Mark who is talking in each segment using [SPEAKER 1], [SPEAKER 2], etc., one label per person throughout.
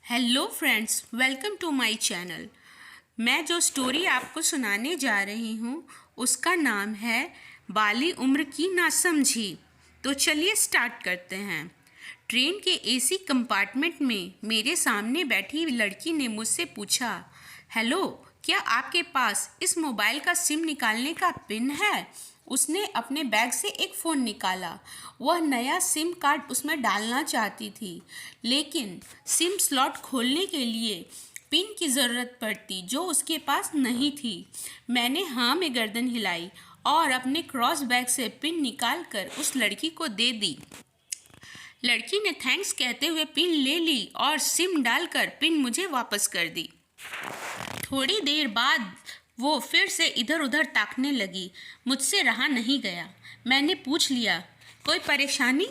[SPEAKER 1] Hello friends, welcome to my channel. मैं जो story आपको सुनाने जा रही हूँ उसका नाम है बाली उम्र की नासमझी। तो चलिए स्टार्ट करते हैं। ट्रेन के एसी कंपार्टमेंट में मेरे सामने बैठी लड़की ने मुझसे पूछा, हेलो, क्या आपके पास इस मोबाइल का सिम निकालने का पिन है? उसने अपने बैग से एक फ़ोन निकाला। वह नया सिम कार्ड उसमें डालना चाहती थी, लेकिन सिम स्लॉट खोलने के लिए पिन की ज़रूरत पड़ती जो उसके पास नहीं थी। मैंने हाँ में गर्दन हिलाई और अपने क्रॉस बैग से पिन निकाल कर उस लड़की को दे दी। लड़की ने थैंक्स कहते हुए पिन ले ली और सिम डालकर पिन मुझे वापस कर दी। थोड़ी देर बाद वो फिर से इधर उधर ताकने लगी। मुझसे रहा नहीं गया। मैंने पूछ लिया, कोई परेशानी?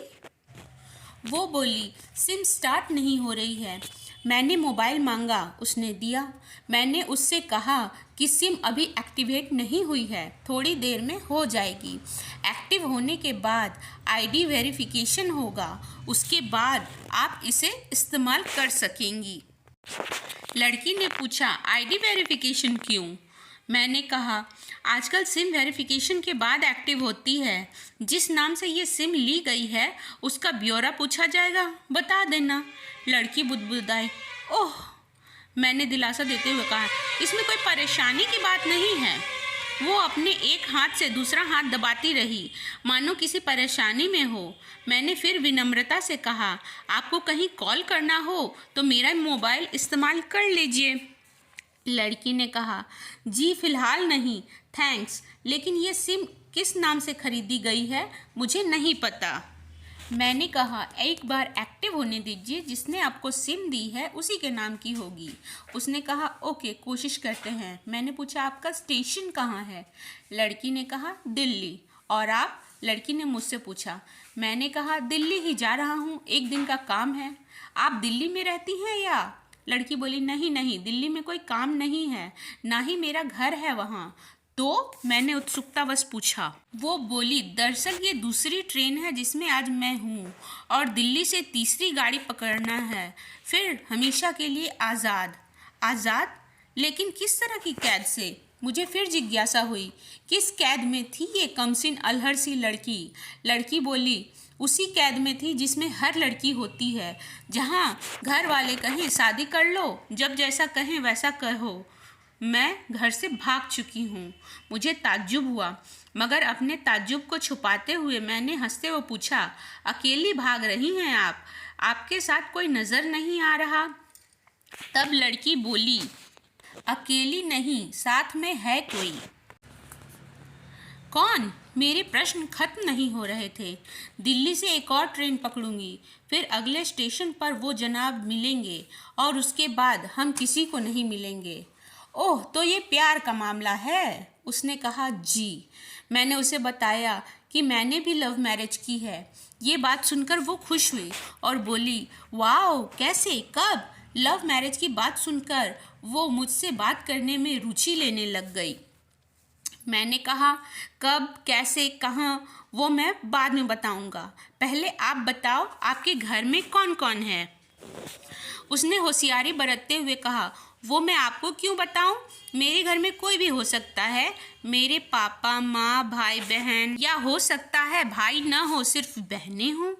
[SPEAKER 1] वो बोली, सिम स्टार्ट नहीं हो रही है। मैंने मोबाइल मांगा, उसने दिया। मैंने उससे कहा कि सिम अभी एक्टिवेट नहीं हुई है, थोड़ी देर में हो जाएगी। एक्टिव होने के बाद आईडी वेरिफिकेशन होगा, उसके बाद आप इसे इस्तेमाल कर सकेंगी। लड़की ने पूछा, आईडी वेरिफिकेशन क्यों? मैंने कहा, आजकल सिम वेरिफिकेशन के बाद एक्टिव होती है। जिस नाम से ये सिम ली गई है उसका ब्यौरा पूछा जाएगा, बता देना। लड़की बुदबुदाई। ओह, मैंने दिलासा देते हुए कहा, इसमें कोई परेशानी की बात नहीं है। वो अपने एक हाथ से दूसरा हाथ दबाती रही, मानो किसी परेशानी में हो। मैंने फिर विनम्रता से कहा, आपको कहीं कॉल करना हो तो मेरा मोबाइल इस्तेमाल कर लीजिए। लड़की ने कहा, जी फिलहाल नहीं, थैंक्स, लेकिन ये सिम किस नाम से खरीदी गई है मुझे नहीं पता। मैंने कहा, एक बार एक्टिव होने दीजिए, जिसने आपको सिम दी है उसी के नाम की होगी। उसने कहा, ओके, कोशिश करते हैं। मैंने पूछा, आपका स्टेशन कहाँ है? लड़की ने कहा, दिल्ली। और आप? लड़की ने मुझसे पूछा। मैंने कहा, दिल्ली ही जा रहा हूँ, एक दिन का काम है। आप दिल्ली में रहती हैं या? लड़की बोली, नहीं नहीं, दिल्ली में कोई काम नहीं है, ना ही मेरा घर है वहाँ। तो मैंने उत्सुकतावश पूछा। वो बोली, दरअसल ये दूसरी ट्रेन है जिसमें आज मैं हूँ और दिल्ली से तीसरी गाड़ी पकड़ना है, फिर हमेशा के लिए आज़ाद। आज़ाद? लेकिन किस तरह की कैद से? मुझे फिर जिज्ञासा हुई, किस कैद में थी ये कमसिन अल्हड़ सी लड़की? लड़की बोली, उसी कैद में थी जिसमें हर लड़की होती है, जहाँ घर वाले कहें शादी कर लो, जब जैसा कहें वैसा कहो। मैं घर से भाग चुकी हूँ। मुझे ताज्जुब हुआ, मगर अपने ताज्जुब को छुपाते हुए मैंने हंसते हुए पूछा, अकेली भाग रही हैं आप? आपके साथ कोई नज़र नहीं आ रहा? तब लड़की बोली, अकेली नहीं, साथ में है कोई। कौन? मेरे प्रश्न खत्म नहीं हो रहे थे। दिल्ली से एक और ट्रेन पकड़ूंगी, फिर अगले स्टेशन पर वो जनाब मिलेंगे और उसके बाद हम किसी को नहीं मिलेंगे। ओह, तो ये प्यार का मामला है? उसने कहा, जी। मैंने उसे बताया कि मैंने भी लव मैरिज की है। ये बात सुनकर वो खुश हुई और बोली, वाओ, कैसे, कब? लव मैरिज की बात सुनकर वो मुझसे बात करने में रुचि लेने लग गई। मैंने कहा, कब, कैसे, कहाँ, वो मैं बाद में बताऊंगा। पहले आप बताओ, आपके घर में कौन कौन है? उसने होशियारी बरतते हुए कहा, वो मैं आपको क्यों बताऊं? मेरे घर में कोई भी हो सकता है, मेरे पापा, माँ, भाई, बहन, या हो सकता है भाई ना हो, सिर्फ बहनें हों,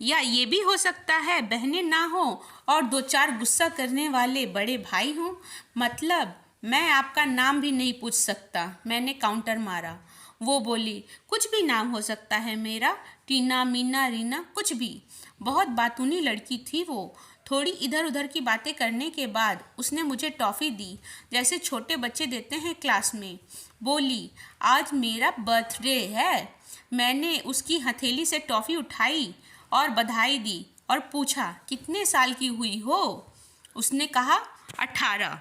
[SPEAKER 1] या ये भी हो सकता है बहनें ना हो और दो चार गुस्सा करने वाले बड़े भाई हों। मतलब मैं आपका नाम भी नहीं पूछ सकता। मैंने काउंटर मारा। वो बोली, कुछ भी नाम हो सकता है मेरा, टीना, मीना, रीना, कुछ भी। बहुत बातूनी लड़की थी वो। थोड़ी इधर उधर की बातें करने के बाद उसने मुझे टॉफ़ी दी, जैसे छोटे बच्चे देते हैं क्लास में। बोली, आज मेरा बर्थडे है। मैंने उसकी हथेली से टॉफ़ी उठाई और बधाई दी और पूछा, कितने साल की हुई हो? उसने कहा, 18।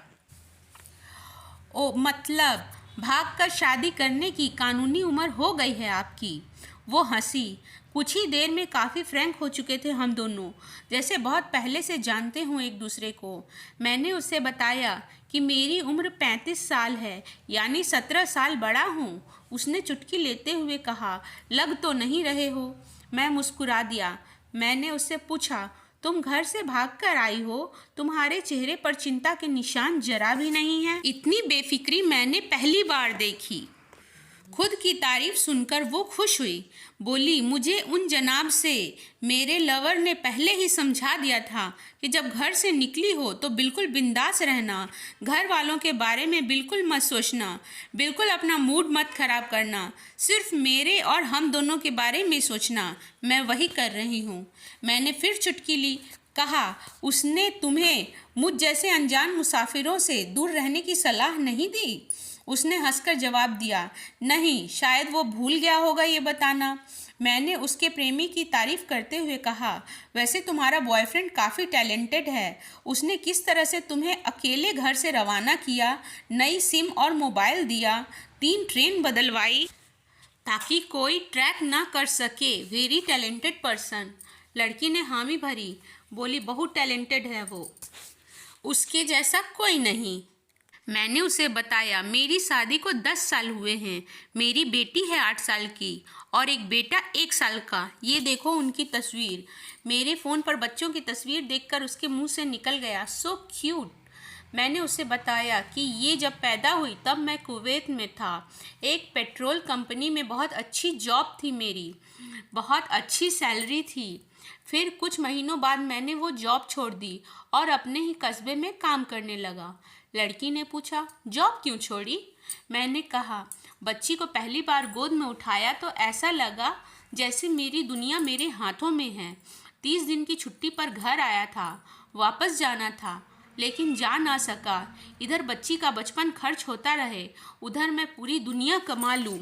[SPEAKER 1] ओ, मतलब भागकर शादी करने की कानूनी उम्र हो गई है आपकी? वो हंसी। कुछ ही देर में काफ़ी फ्रैंक हो चुके थे हम दोनों, जैसे बहुत पहले से जानते हों एक दूसरे को। मैंने उससे बताया कि मेरी उम्र 35 साल है, यानी 17 साल बड़ा हूँ। उसने चुटकी लेते हुए कहा, लग तो नहीं रहे हो। मैं मुस्कुरा दिया। मैंने उससे पूछा, तुम घर से भागकर आई हो, तुम्हारे चेहरे पर चिंता के निशान जरा भी नहीं है। इतनी बेफिक्री मैंने पहली बार देखी। खुद की तारीफ सुनकर वो खुश हुई। बोली, मुझे उन जनाब से मेरे लवर ने पहले ही समझा दिया था कि जब घर से निकली हो तो बिल्कुल बिंदास रहना, घर वालों के बारे में बिल्कुल मत सोचना, बिल्कुल अपना मूड मत खराब करना, सिर्फ मेरे और हम दोनों के बारे में सोचना। मैं वही कर रही हूँ। मैंने फिर चुटकी ली। कहा, उसने तुम्हें मुझ जैसे अनजान मुसाफिरों से दूर रहने की सलाह नहीं दी? उसने हंसकर जवाब दिया, नहीं, शायद वो भूल गया होगा ये बताना। मैंने उसके प्रेमी की तारीफ करते हुए कहा, वैसे तुम्हारा बॉयफ्रेंड काफ़ी टैलेंटेड है। उसने किस तरह से तुम्हें अकेले घर से रवाना किया, नई सिम और मोबाइल दिया, 3 ट्रेन बदलवाई ताकि कोई ट्रैक ना कर सके। Very talented person. लड़की ने हामी भरी। बोली, बहुत टैलेंटेड है वो, उसके जैसा कोई नहीं। मैंने उसे बताया, मेरी शादी को 10 साल हुए हैं, मेरी बेटी है 8 साल की और एक बेटा 1 साल का। ये देखो उनकी तस्वीर। मेरे फ़ोन पर बच्चों की तस्वीर देखकर उसके मुंह से निकल गया, सो क्यूट। मैंने उसे बताया कि ये जब पैदा हुई तब मैं कुवैत में था, एक पेट्रोल कंपनी में बहुत अच्छी जॉब थी मेरी, बहुत अच्छी सैलरी थी। फिर कुछ महीनों बाद मैंने वो जॉब छोड़ दी और अपने ही कस्बे में काम करने लगा। लड़की ने पूछा, जॉब क्यों छोड़ी? मैंने कहा, बच्ची को पहली बार गोद में उठाया तो ऐसा लगा जैसे मेरी दुनिया मेरे हाथों में है। 30 दिन की छुट्टी पर घर आया था, वापस जाना था लेकिन जा ना सका। इधर बच्ची का बचपन खर्च होता रहे, उधर मैं पूरी दुनिया कमा लूँ,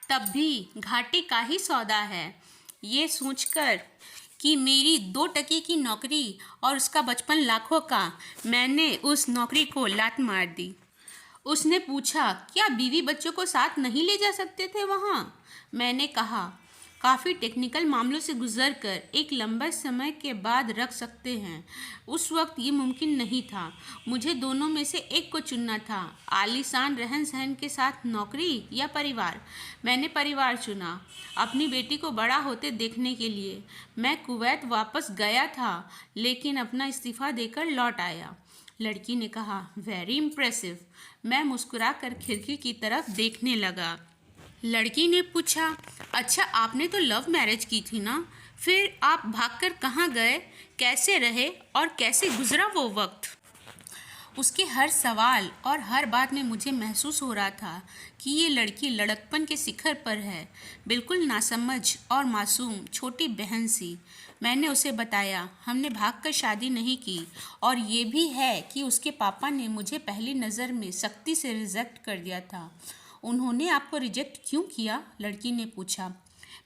[SPEAKER 1] तब भी घाटे का ही सौदा है। ये सोचकर कि मेरी 2 टके की नौकरी और उसका बचपन लाखों का, मैंने उस नौकरी को लात मार दी। उसने पूछा, क्या बीवी बच्चों को साथ नहीं ले जा सकते थे वहाँ? मैंने कहा, काफ़ी टेक्निकल मामलों से गुजरकर एक लंबे समय के बाद रख सकते हैं। उस वक्त ये मुमकिन नहीं था। मुझे दोनों में से एक को चुनना था, आलीशान रहन सहन के साथ नौकरी या परिवार। मैंने परिवार चुना, अपनी बेटी को बड़ा होते देखने के लिए। मैं कुवैत वापस गया था लेकिन अपना इस्तीफ़ा देकर लौट आया। लड़की ने कहा, वेरी इम्प्रेसिव। मैं मुस्कुराकर खिड़की की तरफ देखने लगा। लड़की ने पूछा, अच्छा आपने तो लव मैरिज की थी ना, फिर आप भागकर कहाँ गए, कैसे रहे और कैसे गुजरा वो वक्त? उसके हर सवाल और हर बात में मुझे महसूस हो रहा था कि ये लड़की लड़कपन के शिखर पर है, बिल्कुल नासमझ और मासूम छोटी बहन सी। मैंने उसे बताया, हमने भागकर शादी नहीं की और ये भी है कि उसके पापा ने मुझे पहली नज़र में सख्ती से रिजेक्ट कर दिया था। उन्होंने आपको रिजेक्ट क्यों किया? लड़की ने पूछा।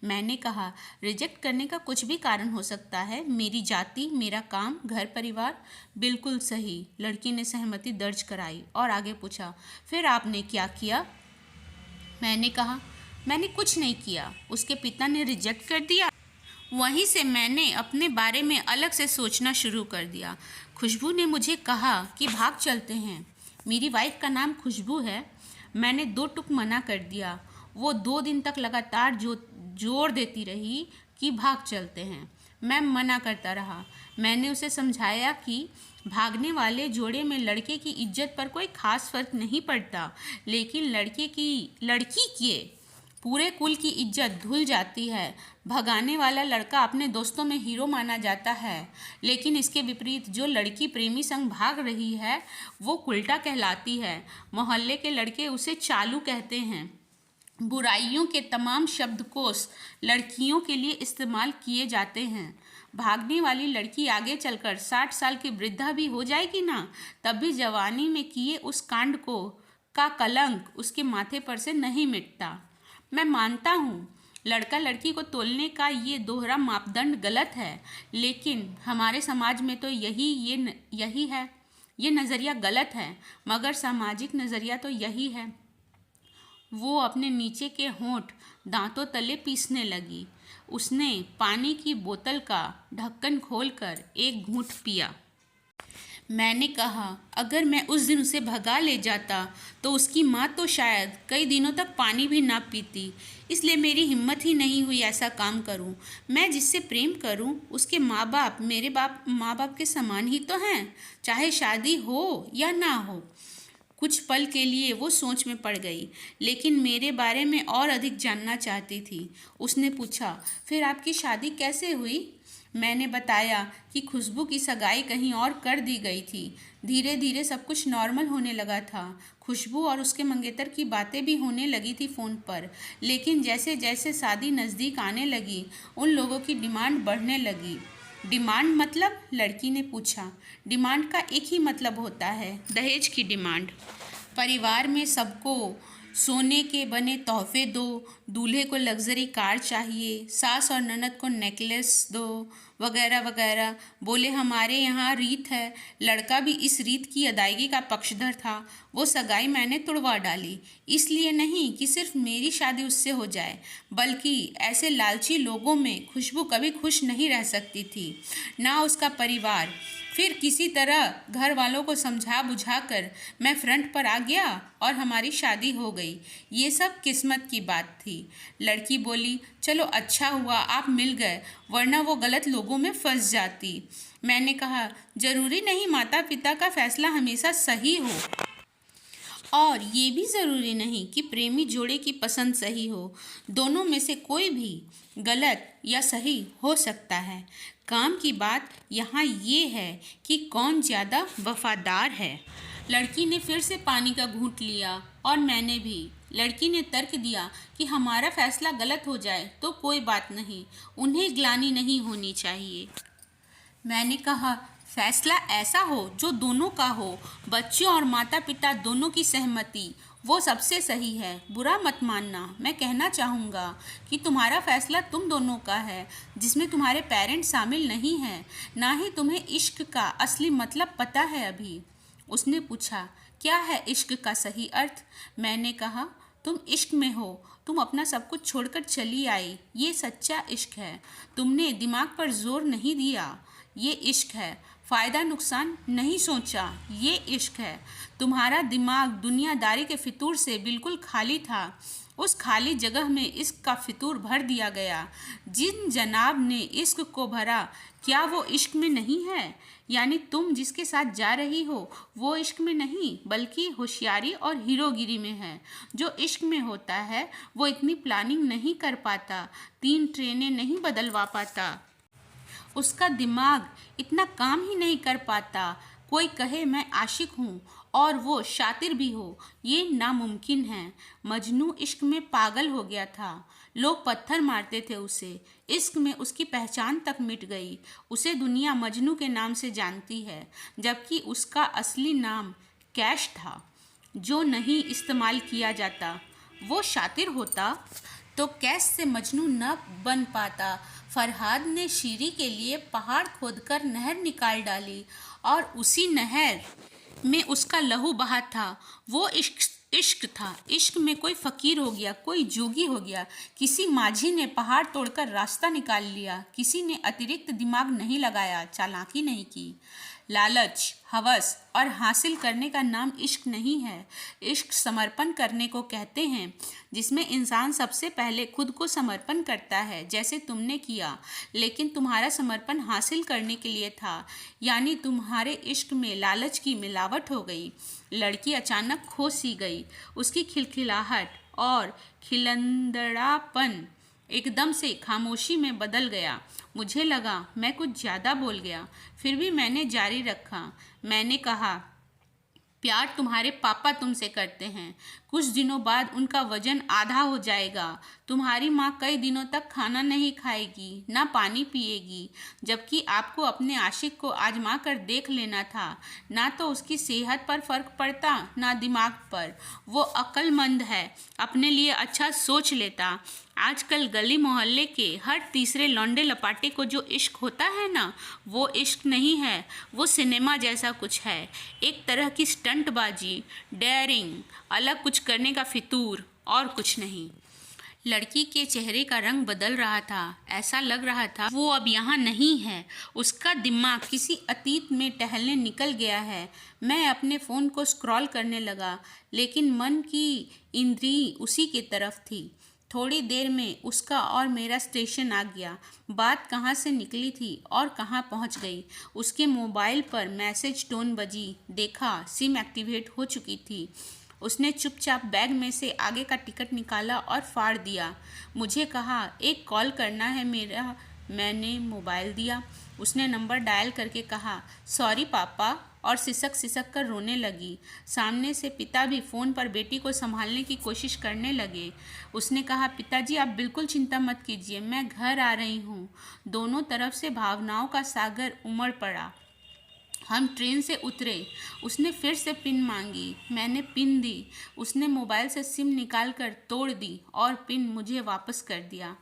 [SPEAKER 1] मैंने कहा, रिजेक्ट करने का कुछ भी कारण हो सकता है, मेरी जाति, मेरा काम, घर परिवार। बिल्कुल सही। लड़की ने सहमति दर्ज कराई और आगे पूछा, फिर आपने क्या किया? मैंने कहा, मैंने कुछ नहीं किया, उसके पिता ने रिजेक्ट कर दिया। वहीं से मैंने अपने बारे में अलग से सोचना शुरू कर दिया। खुशबू ने मुझे कहा कि भाग चलते हैं। मेरी वाइफ का नाम खुशबू है। मैंने 2 टुक मना कर दिया। वो 2 दिन तक लगातार जोर देती रही कि भाग चलते हैं। मैं मना करता रहा। मैंने उसे समझाया कि भागने वाले जोड़े में लड़के की इज्जत पर कोई खास फर्क नहीं पड़ता, लेकिन लड़की के पूरे कुल की इज्जत धुल जाती है। भगाने वाला लड़का अपने दोस्तों में हीरो माना जाता है, लेकिन इसके विपरीत जो लड़की प्रेमी संग भाग रही है वो उल्टा कहलाती है। मोहल्ले के लड़के उसे चालू कहते हैं। बुराइयों के तमाम शब्दकोश लड़कियों के लिए इस्तेमाल किए जाते हैं। भागने वाली लड़की आगे चलकर 60 साल की वृद्धा भी हो जाएगी ना, तब भी जवानी में किए उस कांड का कलंक उसके माथे पर से नहीं मिटता। मैं मानता हूँ लड़का लड़की को तोलने का ये दोहरा मापदंड गलत है, लेकिन हमारे समाज में तो यही है। ये नज़रिया गलत है, मगर सामाजिक नज़रिया तो यही है। वो अपने नीचे के होंठ दांतों तले पीसने लगी। उसने पानी की बोतल का ढक्कन खोलकर एक घूंट पिया। मैंने कहा, अगर मैं उस दिन उसे भगा ले जाता तो उसकी माँ तो शायद कई दिनों तक पानी भी ना पीती। इसलिए मेरी हिम्मत ही नहीं हुई ऐसा काम करूं। मैं जिससे प्रेम करूं उसके माँ बाप मेरे माँ बाप के समान ही तो हैं, चाहे शादी हो या ना हो। कुछ पल के लिए वो सोच में पड़ गई, लेकिन मेरे बारे में और अधिक जानना चाहती थी। उसने पूछा, फिर आपकी शादी कैसे हुई? मैंने बताया कि खुशबू की सगाई कहीं और कर दी गई थी। धीरे धीरे सब कुछ नॉर्मल होने लगा था। खुशबू और उसके मंगेतर की बातें भी होने लगी थी फ़ोन पर, लेकिन जैसे जैसे शादी नज़दीक आने लगी उन लोगों की डिमांड बढ़ने लगी। डिमांड मतलब? लड़की ने पूछा। डिमांड का एक ही मतलब होता है, दहेज की डिमांड। परिवार में सबको सोने के बने तोहफे दो, दूल्हे को लग्जरी कार चाहिए, सास और ननद को नेकलेस दो, वगैरह वगैरह। बोले हमारे यहाँ रीत है। लड़का भी इस रीत की अदायगी का पक्षधर था। वो सगाई मैंने तुड़वा डाली, इसलिए नहीं कि सिर्फ मेरी शादी उससे हो जाए, बल्कि ऐसे लालची लोगों में खुशबू कभी खुश नहीं रह सकती थी, ना उसका परिवार। फिर किसी तरह घर वालों को समझा बुझा कर मैं फ्रंट पर आ गया और हमारी शादी हो गई। ये सब किस्मत की बात थी। लड़की बोली, चलो अच्छा हुआ आप मिल गए, वरना वो गलत लोगों में फंस जाती। मैंने कहा, जरूरी नहीं माता पिता का फैसला हमेशा सही हो, और ये भी ज़रूरी नहीं कि प्रेमी जोड़े की पसंद सही हो। दोनों में से कोई भी गलत या सही हो सकता है। काम की बात यहाँ ये है कि कौन ज़्यादा वफादार है। लड़की ने फिर से पानी का घूंट लिया और मैंने भी। लड़की ने तर्क दिया कि हमारा फैसला गलत हो जाए तो कोई बात नहीं, उन्हें ग्लानि नहीं होनी चाहिए। मैंने कहा, फैसला ऐसा हो जो दोनों का हो, बच्चों और माता पिता दोनों की सहमति, वो सबसे सही है। बुरा मत मानना, मैं कहना चाहूँगा कि तुम्हारा फैसला तुम दोनों का है, जिसमें तुम्हारे पेरेंट्स शामिल नहीं हैं। ना ही तुम्हें इश्क का असली मतलब पता है अभी। उसने पूछा, क्या है इश्क का सही अर्थ? मैंने कहा, तुम इश्क में हो, तुम अपना सब कुछ छोड़कर चली आई, ये सच्चा इश्क है। तुमने दिमाग पर जोर नहीं दिया, ये इश्क है। फ़ायदा नुकसान नहीं सोचा, ये इश्क है। तुम्हारा दिमाग दुनियादारी के फितूर से बिल्कुल खाली था। उस खाली जगह में इश्क का फितूर भर दिया गया। जिन जनाब ने इश्क को भरा, क्या वो इश्क में नहीं है? यानी तुम जिसके साथ जा रही हो वो इश्क में नहीं, बल्कि होशियारी और हीरोगिरी में है। जो इश्क में होता है वो इतनी प्लानिंग नहीं कर पाता, 3 ट्रेनें नहीं बदलवा पाता, उसका दिमाग इतना काम ही नहीं कर पाता। कोई कहे मैं आशिक हूँ और वो शातिर भी हो, ये नामुमकिन है। मजनू इश्क में पागल हो गया था। लोग पत्थर मारते थे उसे। इश्क में उसकी पहचान तक मिट गई। उसे दुनिया मजनू के नाम से जानती है, जबकि उसका असली नाम कैश था, जो नहीं इस्तेमाल किया जाता। वो शातिर होता तो कैश से मजनू न बन पाता। फरहाद ने शीरी के लिए पहाड़ खोदकर नहर निकाल डाली और उसी नहर में उसका लहू बहा था। वो इश्क था। इश्क में कोई फकीर हो गया, कोई जोगी हो गया। किसी माझी ने पहाड़ तोड़कर रास्ता निकाल लिया। किसी ने अतिरिक्त दिमाग नहीं लगाया, चालाकी नहीं की। लालच, हवस और हासिल करने का नाम इश्क नहीं है। इश्क समर्पण करने को कहते हैं, जिसमें इंसान सबसे पहले खुद को समर्पण करता है, जैसे तुमने किया। लेकिन तुम्हारा समर्पण हासिल करने के लिए था, यानी तुम्हारे इश्क में लालच की मिलावट हो गई। लड़की अचानक खो सी गई। उसकी खिलखिलाहट और खिलंदड़ापन एकदम से खामोशी में बदल गया। मुझे लगा मैं कुछ ज़्यादा बोल गया, फिर भी मैंने जारी रखा। मैंने कहा, प्यार तुम्हारे पापा तुमसे करते हैं। कुछ दिनों बाद उनका वजन आधा हो जाएगा। तुम्हारी माँ कई दिनों तक खाना नहीं खाएगी, ना पानी पिएगी, जबकि आपको अपने आशिक को आजमा कर देख लेना था। ना तो उसकी सेहत पर फर्क पड़ता, ना दिमाग पर। वो अक्लमंद है, अपने लिए अच्छा सोच लेता। आजकल गली मोहल्ले के हर तीसरे लौंडे लपाटे को जो इश्क होता है ना, वो इश्क नहीं है, वो सिनेमा जैसा कुछ है। एक तरह की स्टंटबाजी, डेयरिंग, अलग कुछ करने का फितूर, और कुछ नहीं। लड़की के चेहरे का रंग बदल रहा था। ऐसा लग रहा था वो अब यहाँ नहीं है। उसका दिमाग किसी अतीत में टहलने निकल गया है। मैं अपने फ़ोन को स्क्रॉल करने लगा, लेकिन मन की इंद्री उसी की तरफ थी। थोड़ी देर में उसका और मेरा स्टेशन आ गया। बात कहाँ से निकली थी और कहाँ पहुँच गई। उसके मोबाइल पर मैसेज टोन बजी। देखा, सिम एक्टिवेट हो चुकी थी। उसने चुपचाप बैग में से आगे का टिकट निकाला और फाड़ दिया। मुझे कहा, एक कॉल करना है मेरा। मैंने मोबाइल दिया। उसने नंबर डायल करके कहा, सॉरी पापा, और सिसक सिसक कर रोने लगी। सामने से पिता भी फ़ोन पर बेटी को संभालने की कोशिश करने लगे। उसने कहा, पिताजी आप बिल्कुल चिंता मत कीजिए, मैं घर आ रही हूँ। दोनों तरफ से भावनाओं का सागर उमड़ पड़ा। हम ट्रेन से उतरे। उसने फिर से पिन मांगी। मैंने पिन दी। उसने मोबाइल से सिम निकाल कर तोड़ दी और पिन मुझे वापस कर दिया।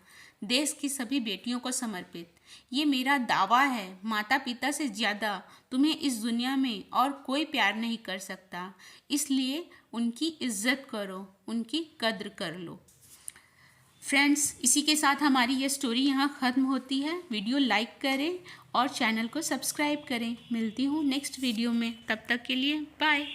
[SPEAKER 1] देश की सभी बेटियों को समर्पित। ये मेरा दावा है, माता पिता से ज़्यादा तुम्हें इस दुनिया में और कोई प्यार नहीं कर सकता। इसलिए उनकी इज्जत करो, उनकी कद्र कर लो। फ्रेंड्स, इसी के साथ हमारी ये स्टोरी यहाँ ख़त्म होती है। वीडियो लाइक करें और चैनल को सब्सक्राइब करें। मिलती हूँ नेक्स्ट वीडियो में। तब तक के लिए बाय।